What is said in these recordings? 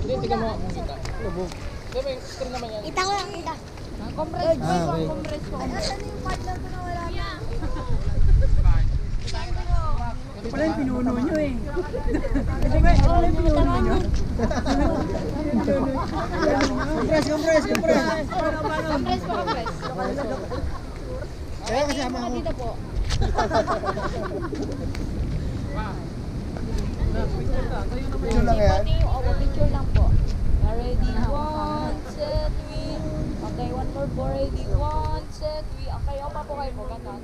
Hindi, tingnan mo kung kita. Lubog. Hindi, may screen naman yan. Kita ko lang, kita. Compress ko, okay. compress ko. Ano yung partner ko na wala na? Wala yung pinuno nyo eh. Wala yung pinuno nyo. Compress. Compress po, compress. Kaya kasama ako. Dito po. Picture lang yan. Picture lang po. Ready, one, set, we. Okay, one more po. Ready, one, set, we. Okay, pa po kayo po. Ganda.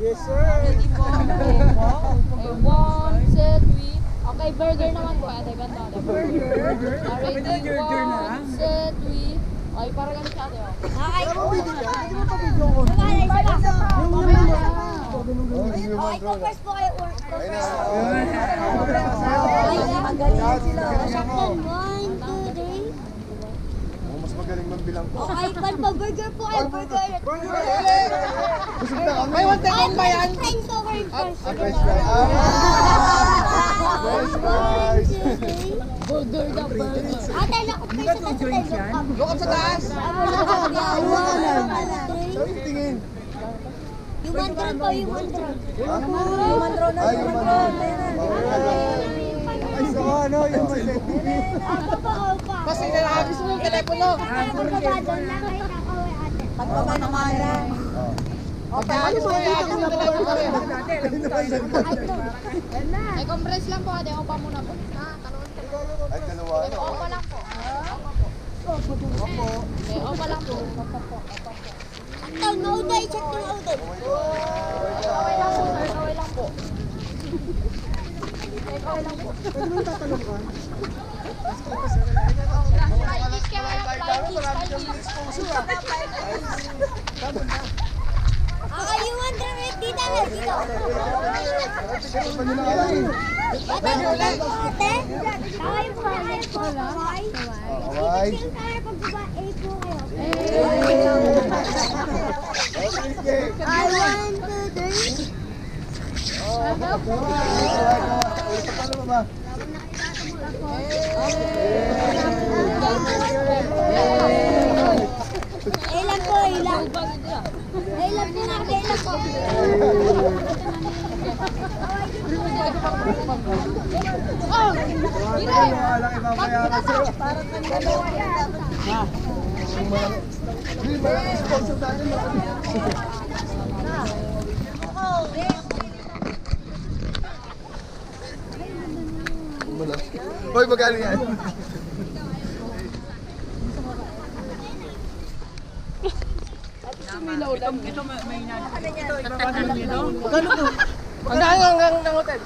Yes sir. Ready po. Okay, one, set, we. Okay, burger naman po. Ate, ganda. Burger? Ready, one, set, we. Okay, para ganun siya ate. Okay. Hindi mo pa video ko. Okay, compress po kayo. Compress. Magaling sila. Saktan. 1, 2, 3. Mas magaling magbilang po. Okay, burger po kayo. Burger. Busog na kami. May one time ba yan? French po, French fries. French fry. French fries. Burger na burger. Ate, nakapay sa taas. Look up sa taas! Saan tingin? Yung mandron po, yung mandron. Ay, yung mandron. Ay, so ano, yung mandron. Ako pa, ako pa. Kasi nilahagis mo yung telepono. Pagbaba doon lang kayo nakaway ate. Pagbaba naman lang. Pagkahagis mo yung agis yung telepono rin. Ay, compress lang po ate. Opa muna po. Ay, dalawa. Opa lang po. Opo. Okay, opa lang po. Ito, no-day. Check to no-day. Okay lang po, sir. Okay lang po. Okay lang po. Pwede mo tatanong ka? Flighties ka kaya, flighties. You want the red dito lang dito. Ano nila kami? Ate, ate. Kaway po, kaway po. Kaway. Kaway. Yung kaya pagbabae po kayo. Okay. 1, 2, 3. Paano mo ba? Ilan po, ilan. Ilan po na, ilan po. Oh! Gire! Walang ibabayaran sa'yo. Hindi, maraming sponsor natin. Hoy, magkano yan? Hanggang ng hotel.